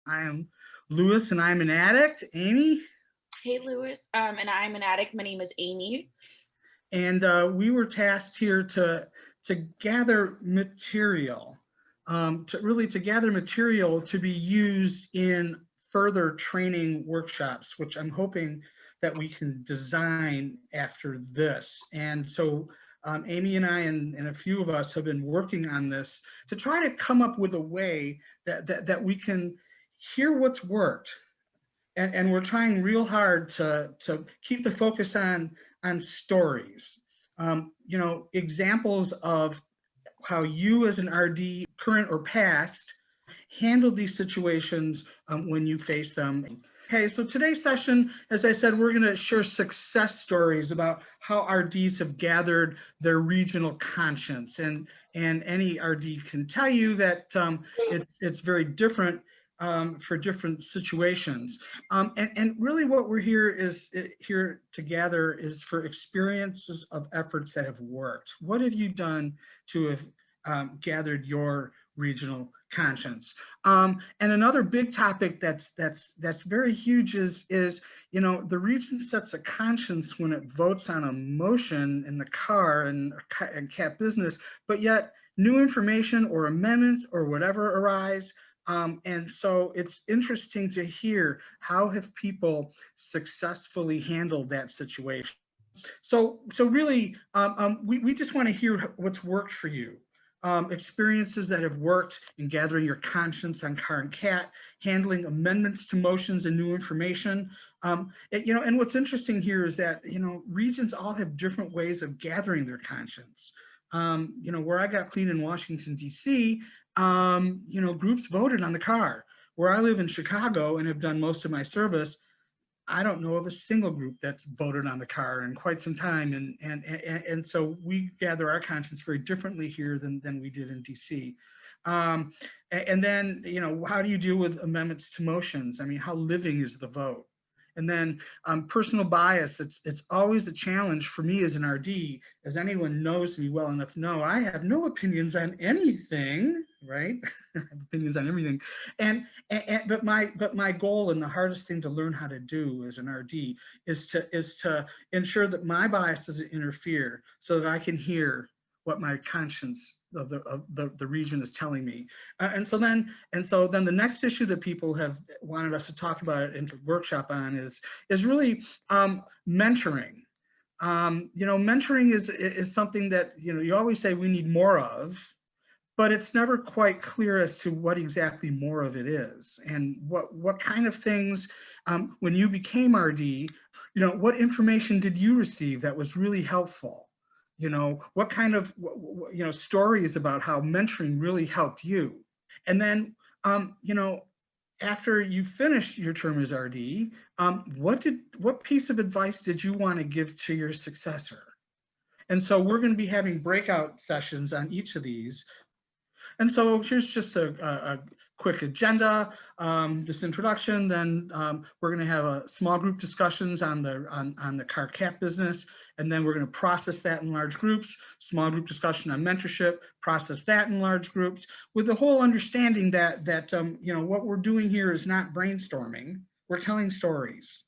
I am Lewis and I'm an addict. Amy? Hey, Lewis. And I'm an addict. My name is Amy. And we were tasked here to gather material, to gather material to be used in further training workshops, which I'm hoping that we can design after this. And so Amy and I and a few of us have been working on this to try to come up with a way that we can hear what's worked. And we're trying real hard to keep the focus on stories. Examples of how you as an RD, current or past, handle these situations when you face them. Okay, so today's session, as I said, we're going to share success stories about how RDs have gathered their regional conscience. And any RD can tell you that it's very different for different situations. And really what we're here to gather is for experiences of efforts that have worked. What have you done to have gathered your regional conscience? And another big topic that's very huge is the region sets a conscience when it votes on a motion in the car and CAT business, but yet new information or amendments or whatever arise. And so it's interesting to hear how have people successfully handled that situation. So really, we just want to hear what's worked for you. Experiences that have worked in gathering your conscience on car and cat, handling amendments to motions and new information. And what's interesting here is that, regions all have different ways of gathering their conscience. Where I got clean in Washington, D.C., groups voted on the car. Where I live in Chicago and have done most of my service, I don't know of a single group that's voted on the car in quite some time. And so we gather our conscience very differently here than we did in DC. And then, how do you deal with amendments to motions? I mean, how living is the vote? And then personal bias, it's always the challenge for me as an RD, as anyone knows me well enough know, I have no opinions on anything, right? I have opinions on everything. But my goal and the hardest thing to learn how to do as an RD is to ensure that my bias doesn't interfere so that I can hear what my conscience of the region is telling me. And so then the next issue that people have wanted us to talk about and to workshop on is really mentoring. Mentoring is something that, you always say we need more of, but it's never quite clear as to what exactly more of it is and what kind of things, when you became RD, what information did you receive that was really helpful? What kind of, stories about how mentoring really helped you? And then, after you finished your term as RD, what piece of advice did you want to give to your successor? And so we're going to be having breakout sessions on each of these. And so here's just a quick agenda, this introduction. Then we're going to have a small group discussions on the car cat business, and then we're going to process that in large groups. Small group discussion on mentorship, process that in large groups, with the whole understanding that what we're doing here is not brainstorming. We're telling stories,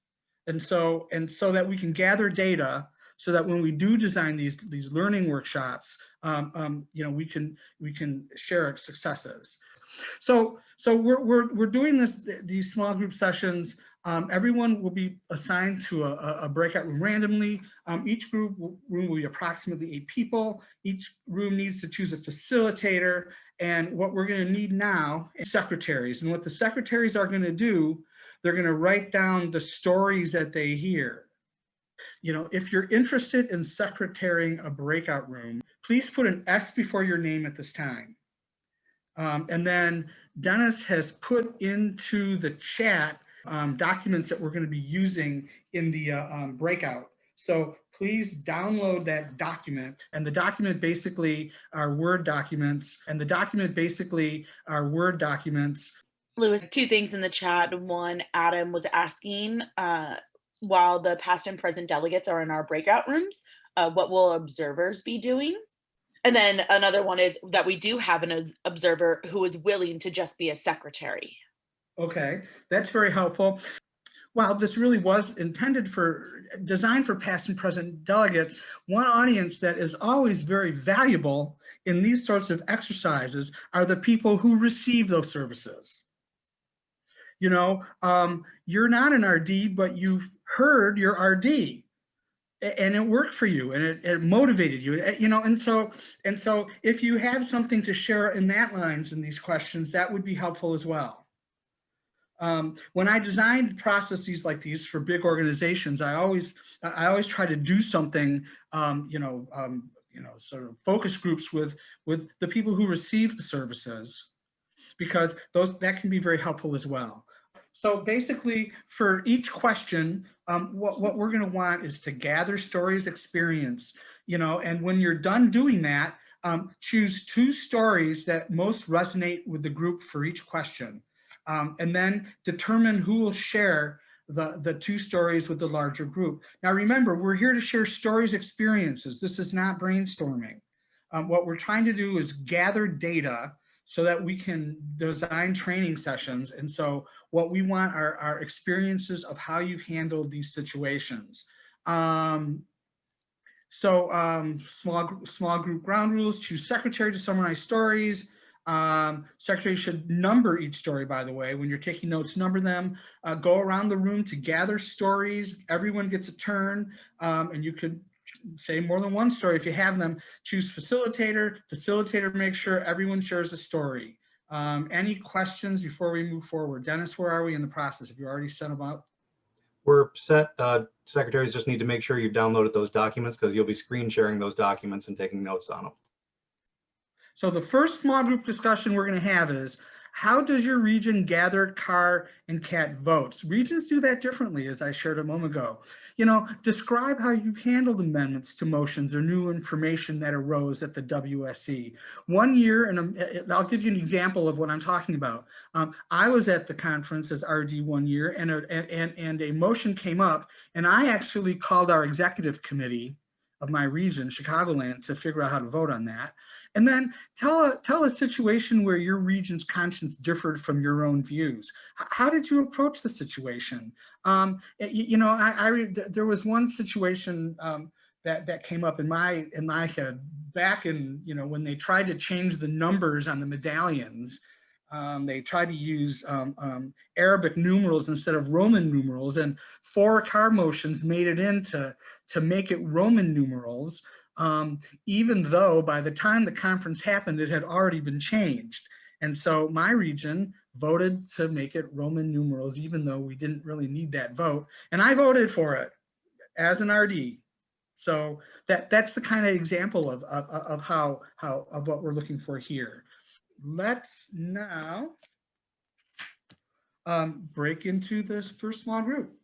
and so that we can gather data, so that when we do design these learning workshops, we can share our successes. So we're doing these small group sessions. Everyone will be assigned to a breakout room randomly. Each room will be approximately 8 people. Each room needs to choose a facilitator. And what we're going to need now is secretaries. And what the secretaries are going to do, they're going to write down the stories that they hear. If you're interested in secretarying a breakout room, please put an S before your name at this time. And then Dennis has put into the chat documents that we're going to be using in the breakout. So please download that document. And the document basically are Word documents. Lewis, 2 things in the chat. One, Adam was asking, while the past and present delegates are in our breakout rooms, what will observers be doing? And then another one is that we do have an observer who is willing to just be a secretary. Okay, that's very helpful. While this really was designed for past and present delegates, one audience that is always very valuable in these sorts of exercises are the people who receive those services. You know, you're not an RD, but you've heard your RD and it worked for you and it motivated you, you know, and so if you have something to share in that lines in these questions, that would be helpful as well. When I designed processes like these for big organizations, I always try to do something, sort of focus groups with the people who receive the services, because that can be very helpful as well. So basically, for each question, what we're going to want is to gather stories, experience, you know, and when you're done doing that, choose 2 stories that most resonate with the group for each question. And then determine who will share the 2 stories with the larger group. Now, remember, we're here to share stories, experiences. This is not brainstorming. What we're trying to do is gather data so that we can design training sessions. And so what we want are experiences of how you've handled these situations. Small group ground rules: choose secretary to summarize stories. Secretary should number each story, by the way. When you're taking notes, number them. Go around the room to gather stories. Everyone gets a turn, and you could say more than 1 story if you have them. Choose facilitator. Facilitator makes sure everyone shares a story. Any questions before we move forward? Dennis, where are we in the process? Have you already sent them out? We're set. Secretaries just need to make sure you've downloaded those documents, because you'll be screen sharing those documents and taking notes on them. So the first small group discussion we're going to have is, how does your region gather car and cat votes? Regions do that differently, as I shared a moment ago. You know, describe how you've handled amendments to motions or new information that arose at the WSC. One year, and I'll give you an example of what I'm talking about. I was at the conference as RD one year, and a motion came up, and I actually called our executive committee of my region, Chicagoland, to figure out how to vote on that. And then tell a situation where your region's conscience differed from your own views. How did you approach the situation? You know, there was one situation that came up in my head back in, you know, when they tried to change the numbers on the medallions. They tried to use Arabic numerals instead of Roman numerals, and 4 car motions made it in to make it Roman numerals. Even though by the time the conference happened, it had already been changed. And so my region voted to make it Roman numerals, even though we didn't really need that vote. And I voted for it as an RD. So that's the kind of example of how of what we're looking for here. Let's now break into this first small group.